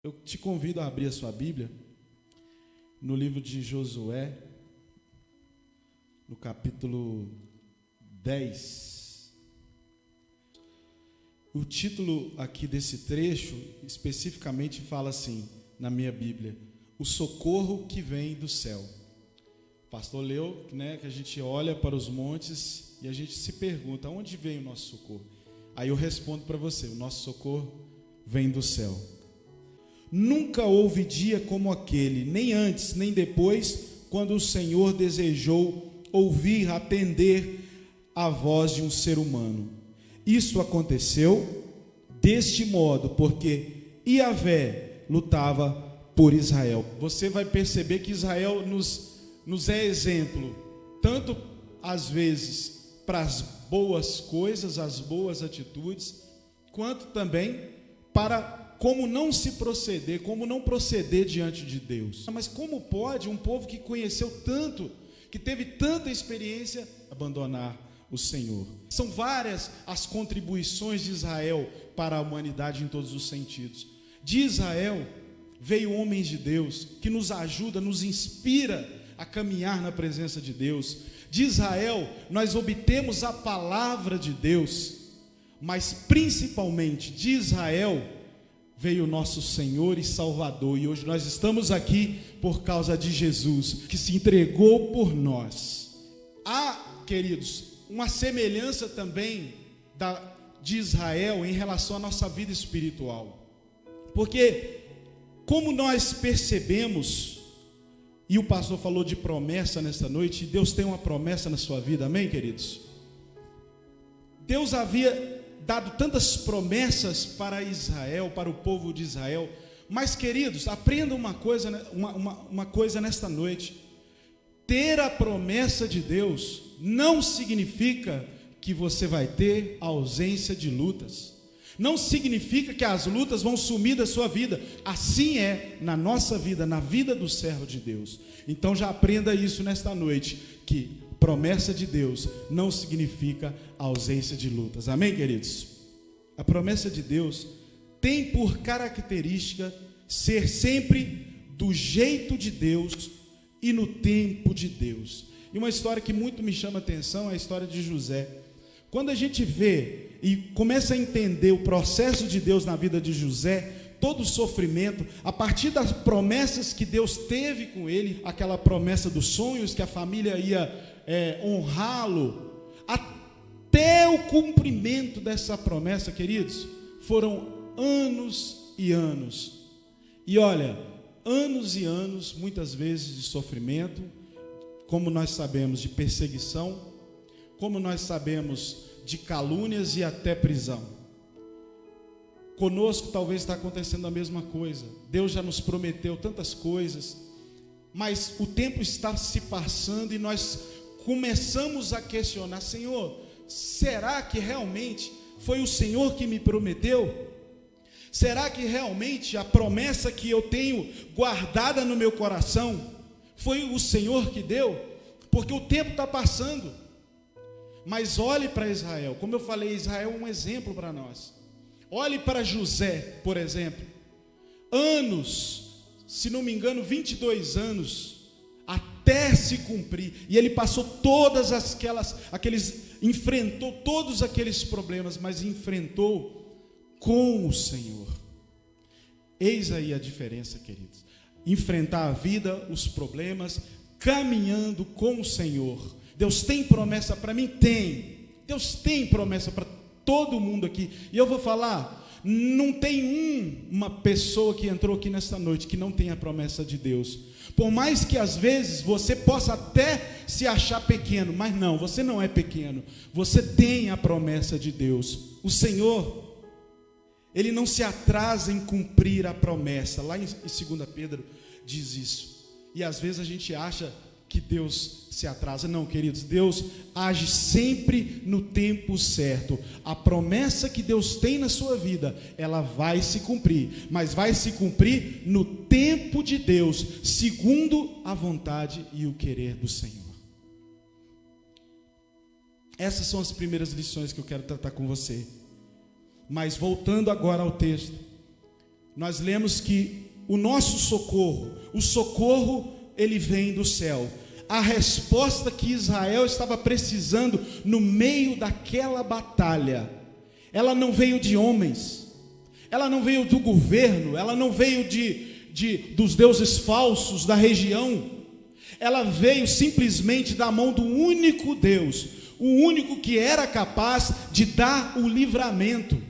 Eu te convido a abrir a sua Bíblia no livro de Josué, no capítulo 10. O título aqui desse trecho especificamente fala assim, na minha Bíblia: o socorro que vem do céu. O pastor leu, que a gente olha para os montes e a gente se pergunta: onde vem o nosso socorro? Aí eu respondo para você: o nosso socorro vem do céu. Nunca houve dia como aquele, nem antes, nem depois, quando o Senhor desejou ouvir, atender a voz de um ser humano. Isso aconteceu deste modo, porque Yahvé lutava por Israel. Você vai perceber que Israel nos é exemplo, tanto às vezes para as boas coisas, as boas atitudes, quanto também para como não se proceder, como não proceder diante de Deus. Mas como pode um povo que conheceu tanto, que teve tanta experiência, abandonar o Senhor? São várias as contribuições de Israel para a humanidade em todos os sentidos. De Israel veio homens de Deus que nos ajuda, nos inspira a caminhar na presença de Deus. De Israel nós obtemos a palavra de Deus, mas principalmente de Israel veio o nosso Senhor e Salvador, e hoje nós estamos aqui por causa de Jesus, que se entregou por nós. Há, queridos, uma semelhança também de Israel em relação à nossa vida espiritual, porque como nós percebemos, e o pastor falou de promessa nesta noite, e Deus tem uma promessa na sua vida, amém, queridos? Deus havia dado tantas promessas para Israel, para o povo de Israel, mas, queridos, aprenda uma coisa nesta noite: ter a promessa de Deus não significa que você vai ter ausência de lutas, não significa que as lutas vão sumir da sua vida. Assim é na nossa vida, na vida do servo de Deus. Então já aprenda isso nesta noite, que promessa de Deus não significa ausência de lutas, amém, queridos? A promessa de Deus tem por característica ser sempre do jeito de Deus e no tempo de Deus. E uma história que muito me chama a atenção é a história de José. Quando a gente vê e começa a entender o processo de Deus na vida de José, todo o sofrimento, a partir das promessas que Deus teve com ele, aquela promessa dos sonhos, que a família ia honrá-lo, até o cumprimento dessa promessa, queridos, foram anos e anos. E olha, anos e anos, muitas vezes de sofrimento, como nós sabemos, de perseguição, como nós sabemos, de calúnias e até prisão. Conosco talvez está acontecendo a mesma coisa. Deus já nos prometeu tantas coisas, mas o tempo está se passando e nós começamos a questionar: Senhor, será que realmente foi o Senhor que me prometeu? Será que realmente a promessa que eu tenho guardada no meu coração foi o Senhor que deu? Porque o tempo está passando. Mas olhe para Israel, como eu falei, Israel é um exemplo para nós. Olhe para José, por exemplo, anos, se não me engano 22 anos, até se cumprir, e ele passou enfrentou todos aqueles problemas, mas enfrentou com o Senhor. Eis aí a diferença, queridos: enfrentar a vida, os problemas, caminhando com o Senhor. Deus tem promessa para mim? Tem. Deus tem promessa para todo mundo aqui. E eu vou falar, não tem uma pessoa que entrou aqui nesta noite que não tem a promessa de Deus. Por mais que às vezes você possa até se achar pequeno, mas não, você não é pequeno. Você tem a promessa de Deus. O Senhor, Ele não se atrasa em cumprir a promessa. Lá em 2 Pedro diz isso. E às vezes a gente acha que Deus se atrasa. Não, queridos, Deus age sempre no tempo certo. A promessa que Deus tem na sua vida, ela vai se cumprir, mas vai se cumprir no tempo de Deus, segundo a vontade e o querer do Senhor. Essas são as primeiras lições que eu quero tratar com você. Mas voltando agora ao texto, nós lemos que o nosso socorro, ele vem do céu. A resposta que Israel estava precisando no meio daquela batalha, ela não veio de homens, ela não veio do governo, ela não veio dos deuses falsos da região, ela veio simplesmente da mão do único Deus, o único que era capaz de dar o livramento.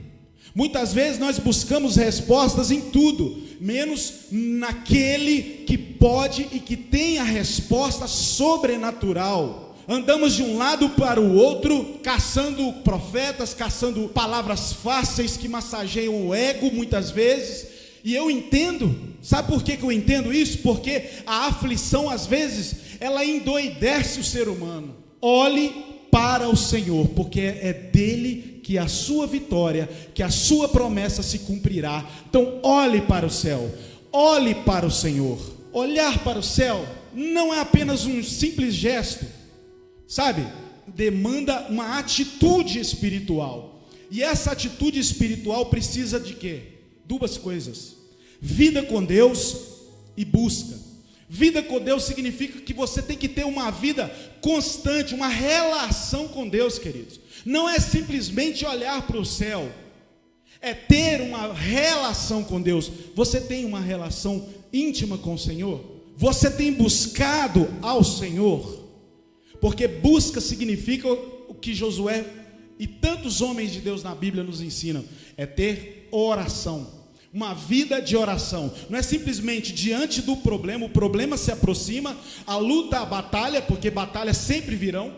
Muitas vezes nós buscamos respostas em tudo, menos naquele que pode e que tem a resposta sobrenatural. Andamos de um lado para o outro, caçando profetas, caçando palavras fáceis que massageiam o ego muitas vezes, e eu entendo. Sabe por que eu entendo isso? Porque a aflição às vezes, ela endoidece o ser humano. Olhe para o Senhor, porque é dele que a sua vitória, que a sua promessa se cumprirá. Então olhe para o céu, olhe para o Senhor. Olhar para o céu não é apenas um simples gesto, sabe? Demanda uma atitude espiritual, e essa atitude espiritual precisa de quê? Duas coisas: vida com Deus e busca. Vida com Deus significa que você tem que ter uma vida constante, uma relação com Deus, queridos. Não é simplesmente olhar para o céu, é ter uma relação com Deus. Você tem uma relação íntima com o Senhor? Você tem buscado ao Senhor? Porque busca significa o que Josué e tantos homens de Deus na Bíblia nos ensinam, é ter oração. Uma vida de oração, não é simplesmente diante do problema, o problema se aproxima, a luta, a batalha, porque batalhas sempre virão,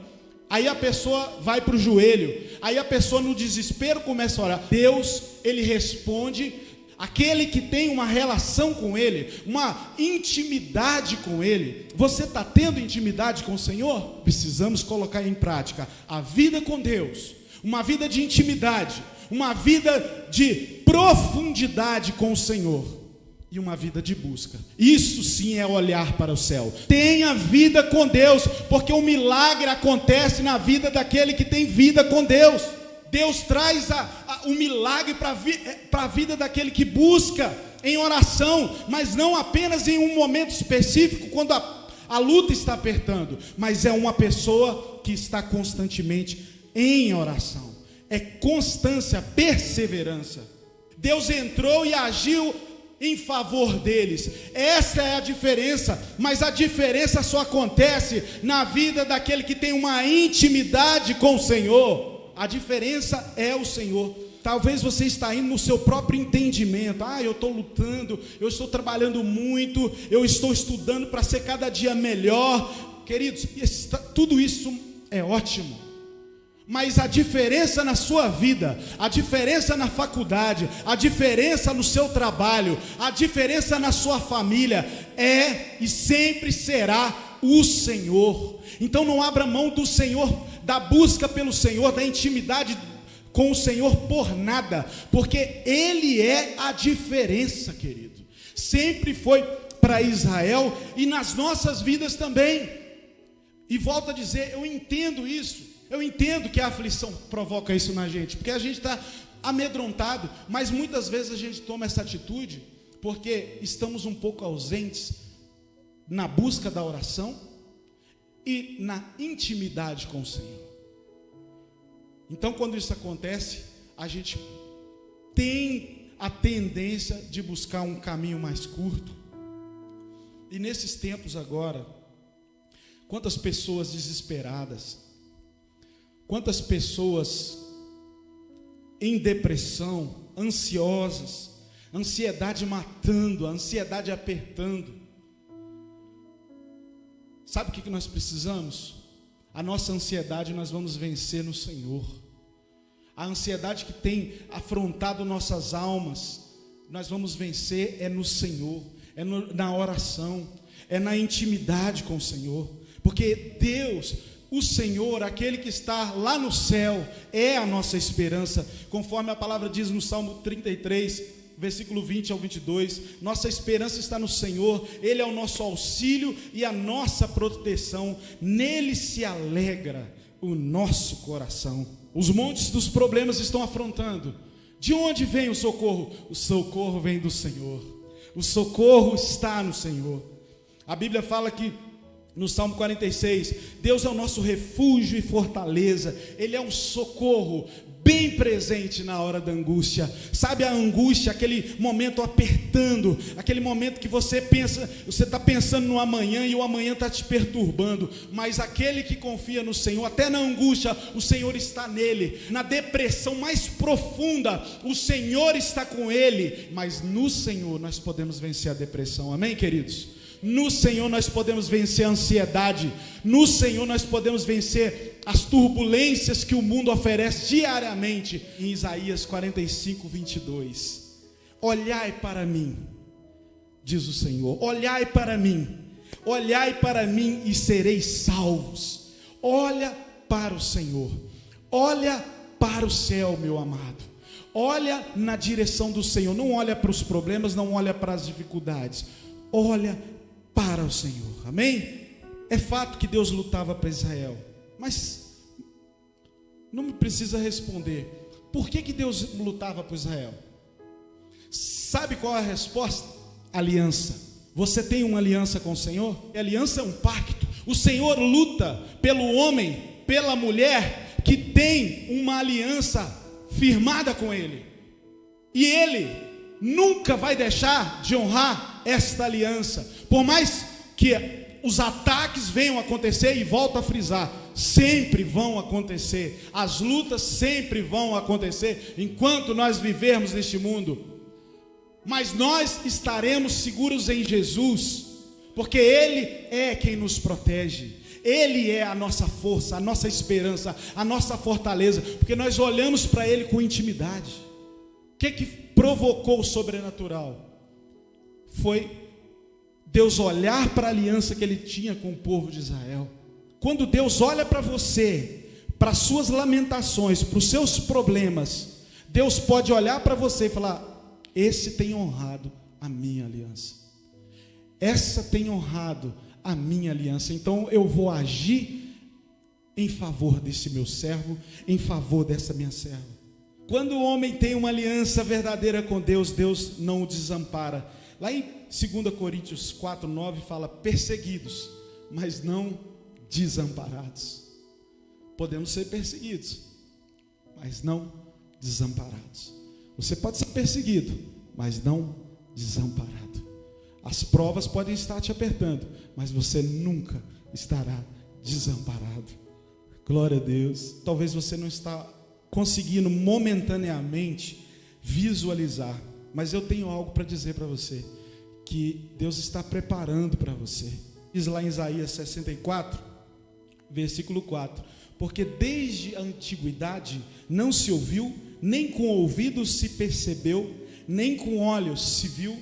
aí a pessoa vai para o joelho, aí a pessoa no desespero começa a orar. Deus, ele responde, aquele que tem uma relação com ele, uma intimidade com ele. Você está tendo intimidade com o Senhor? Precisamos colocar em prática a vida com Deus, uma vida de intimidade, uma vida de profundidade com o Senhor e uma vida de busca. Isso sim é olhar para o céu. Tenha vida com Deus, porque o milagre acontece na vida daquele que tem vida com Deus. Deus traz o milagre para a vida daquele que busca em oração, mas não apenas em um momento específico, quando a luta está apertando, mas é uma pessoa que está constantemente em oração. É constância, perseverança. Deus entrou e agiu em favor deles. Essa é a diferença, mas a diferença só acontece na vida daquele que tem uma intimidade com o Senhor. A diferença é o Senhor. Talvez você está indo no seu próprio entendimento. Eu estou lutando, eu estou trabalhando muito, eu estou estudando para ser cada dia melhor. Queridos, tudo isso é ótimo. Mas a diferença na sua vida, a diferença na faculdade, a diferença no seu trabalho, a diferença na sua família é e sempre será o Senhor. Então não abra mão do Senhor, da busca pelo Senhor, da intimidade com o Senhor por nada, porque Ele é a diferença, querido. Sempre foi para Israel e nas nossas vidas também. E volto a dizer, eu entendo isso. Eu entendo que a aflição provoca isso na gente, porque a gente está amedrontado, mas muitas vezes a gente toma essa atitude porque estamos um pouco ausentes na busca da oração e na intimidade com o Senhor. Então, quando isso acontece, a gente tem a tendência de buscar um caminho mais curto. E nesses tempos agora, quantas pessoas desesperadas, quantas pessoas em depressão, ansiosas, ansiedade matando, a ansiedade apertando. Sabe o que nós precisamos? A nossa ansiedade nós vamos vencer no Senhor. A ansiedade que tem afrontado nossas almas, nós vamos vencer no Senhor, na oração, na intimidade com o Senhor. Porque Deus, o Senhor, aquele que está lá no céu, é a nossa esperança, conforme a palavra diz no Salmo 33, versículo 20 ao 22, nossa esperança está no Senhor, Ele é o nosso auxílio e a nossa proteção, nele se alegra o nosso coração. Os montes dos problemas estão afrontando, De onde vem o socorro? O socorro vem do Senhor. O socorro está no Senhor. A Bíblia fala que no Salmo 46, Deus é o nosso refúgio e fortaleza. Ele é um socorro bem presente na hora da angústia. Sabe a angústia, aquele momento apertando, aquele momento que você pensa, você está pensando no amanhã e o amanhã está te perturbando, mas aquele que confia no Senhor, até na angústia, o Senhor está nele. Na depressão mais profunda, o Senhor está com ele, mas no Senhor nós podemos vencer a depressão, amém, queridos? No Senhor nós podemos vencer a ansiedade, no Senhor nós podemos vencer as turbulências que o mundo oferece diariamente. Em Isaías 45, 22, olhai para mim, diz o Senhor, olhai para mim e sereis salvos. Olha para o Senhor, olha para o céu, meu amado, olha na direção do Senhor, não olha para os problemas, não olha para as dificuldades, olha para o Senhor, amém? É fato que Deus lutava para Israel, mas não me precisa responder, por que Deus lutava para Israel? Sabe qual é a resposta? Aliança. Você tem uma aliança com o Senhor? A aliança é um pacto. O Senhor luta pelo homem, pela mulher que tem uma aliança firmada com Ele, e Ele nunca vai deixar de honrar esta aliança, por mais que os ataques venham a acontecer, e volto a frisar, sempre vão acontecer, as lutas sempre vão acontecer, enquanto nós vivermos neste mundo, mas nós estaremos seguros em Jesus, porque Ele é quem nos protege, Ele é a nossa força, a nossa esperança, a nossa fortaleza, porque nós olhamos para Ele com intimidade. O que provocou o sobrenatural? Foi Deus olhar para a aliança que Ele tinha com o povo de Israel. Quando Deus olha para você, para as suas lamentações, para os seus problemas, Deus pode olhar para você e falar: esse tem honrado a minha aliança, essa tem honrado a minha aliança, então eu vou agir em favor desse meu servo, em favor dessa minha serva. Quando o homem tem uma aliança verdadeira com Deus, Deus não o desampara. Lá em 2 Coríntios 4, 9 fala: perseguidos, mas não desamparados. Podemos ser perseguidos, mas não desamparados. Você pode ser perseguido, mas não desamparado. As provas podem estar te apertando, mas você nunca estará desamparado. Glória a Deus. Talvez você não está conseguindo momentaneamente visualizar, mas eu tenho algo para dizer para você, que Deus está preparando para você. Diz lá em Isaías 64, versículo 4: porque desde a antiguidade não se ouviu, nem com ouvidos se percebeu, nem com olhos se viu,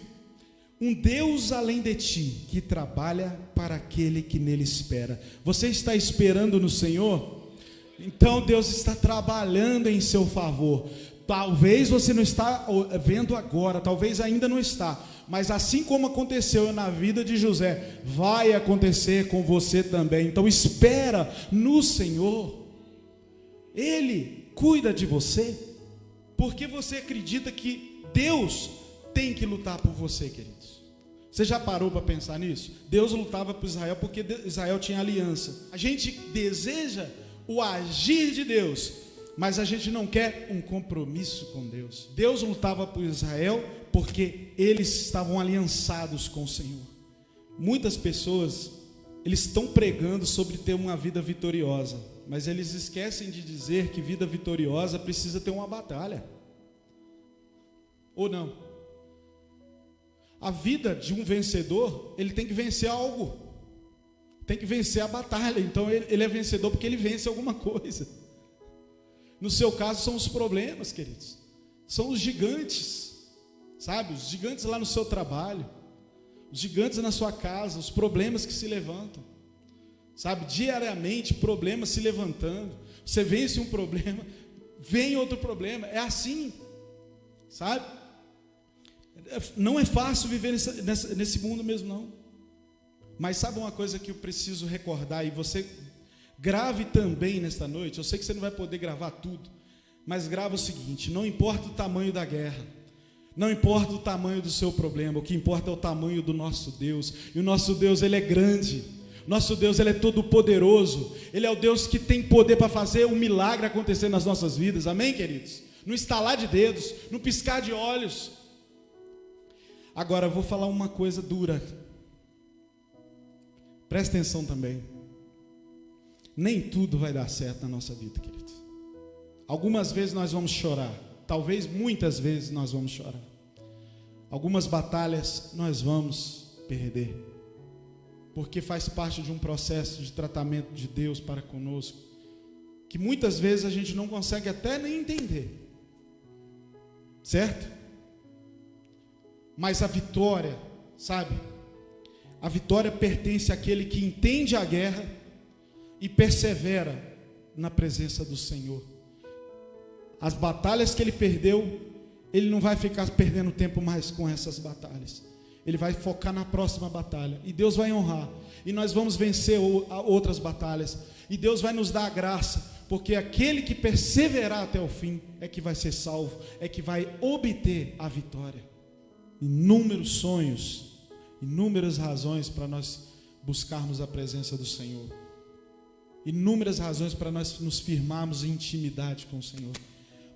um Deus além de ti, que trabalha para aquele que nele espera. Você está esperando no Senhor? Então Deus está trabalhando em seu favor. Talvez você não está vendo agora, talvez ainda não está, mas assim como aconteceu na vida de José, vai acontecer com você também. Então espera no Senhor, Ele cuida de você, porque você acredita que Deus tem que lutar por você, queridos. Você já parou para pensar nisso? Deus lutava por Israel porque Israel tinha aliança. A gente deseja o agir de Deus, mas a gente não quer um compromisso com Deus. Deus lutava por Israel porque eles estavam aliançados com o Senhor. Muitas pessoas, eles estão pregando sobre ter uma vida vitoriosa, mas eles esquecem de dizer que vida vitoriosa precisa ter uma batalha. Ou não? A vida de um vencedor, ele tem que vencer algo, tem que vencer a batalha. Então ele é vencedor porque ele vence alguma coisa. No seu caso são os problemas, queridos, são os gigantes, sabe? Os gigantes lá no seu trabalho, os gigantes na sua casa, os problemas que se levantam, sabe? Diariamente problemas se levantando. Você vence um problema, vem outro problema, é assim, sabe? Não é fácil viver nesse mundo mesmo, não. Mas sabe uma coisa que eu preciso recordar, e você grave também nesta noite. Eu sei que você não vai poder gravar tudo, Mas grava o seguinte: não importa o tamanho da guerra, não importa o tamanho do seu problema, o que importa é o tamanho do nosso Deus. E o nosso Deus, Ele é grande. Nosso Deus, Ele é todo poderoso. Ele é o Deus que tem poder para fazer um milagre acontecer nas nossas vidas. Amém, queridos? No estalar de dedos, no piscar de olhos. Agora eu vou falar uma coisa dura. Presta atenção também. Nem tudo vai dar certo na nossa vida, queridos. Algumas vezes nós vamos chorar. Talvez muitas vezes nós vamos chorar. Algumas batalhas nós vamos perder. Porque faz parte de um processo de tratamento de Deus para conosco, que muitas vezes a gente não consegue até nem entender. Certo? Mas a vitória, sabe? A vitória pertence àquele que entende a guerra e persevera na presença do Senhor. As batalhas que ele perdeu, ele não vai ficar perdendo tempo mais com essas batalhas. Ele vai focar na próxima batalha. E Deus vai honrar. E nós vamos vencer outras batalhas. E Deus vai nos dar a graça. Porque aquele que perseverar até o fim é que vai ser salvo. É que vai obter a vitória. Inúmeros sonhos, inúmeras razões para nós buscarmos a presença do Senhor. Inúmeras razões para nós nos firmarmos em intimidade com o Senhor.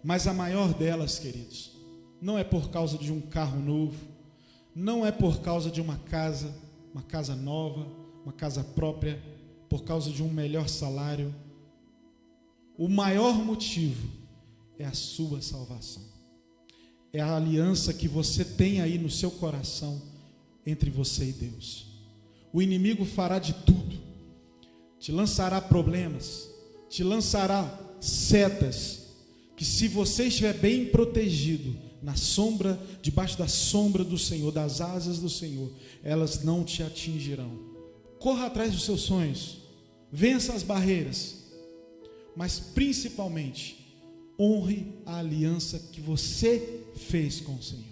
Mas a maior delas, queridos, não é por causa de um carro novo, não é por causa de uma casa nova, uma casa própria, por causa de um melhor salário. O maior motivo é a sua salvação. É a aliança que você tem aí no seu coração entre você e Deus. O inimigo fará de tudo, te lançará problemas, te lançará setas, que se você estiver bem protegido na sombra, debaixo da sombra do Senhor, das asas do Senhor, elas não te atingirão. Corra atrás dos seus sonhos, vença as barreiras, mas principalmente honre a aliança que você fez com o Senhor.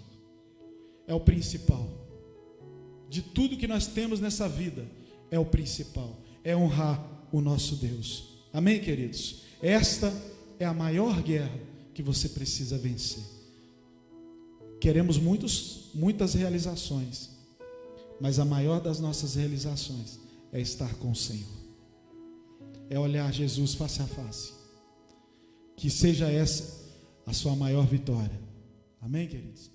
É o principal. De tudo que nós temos nessa vida, é o principal, é honrar o nosso Deus. Amém, queridos? Esta é a maior guerra que você precisa vencer. Queremos muitas realizações, mas a maior das nossas realizações é estar com o Senhor, é olhar Jesus face a face. Que seja essa a sua maior vitória. Amém, queridos?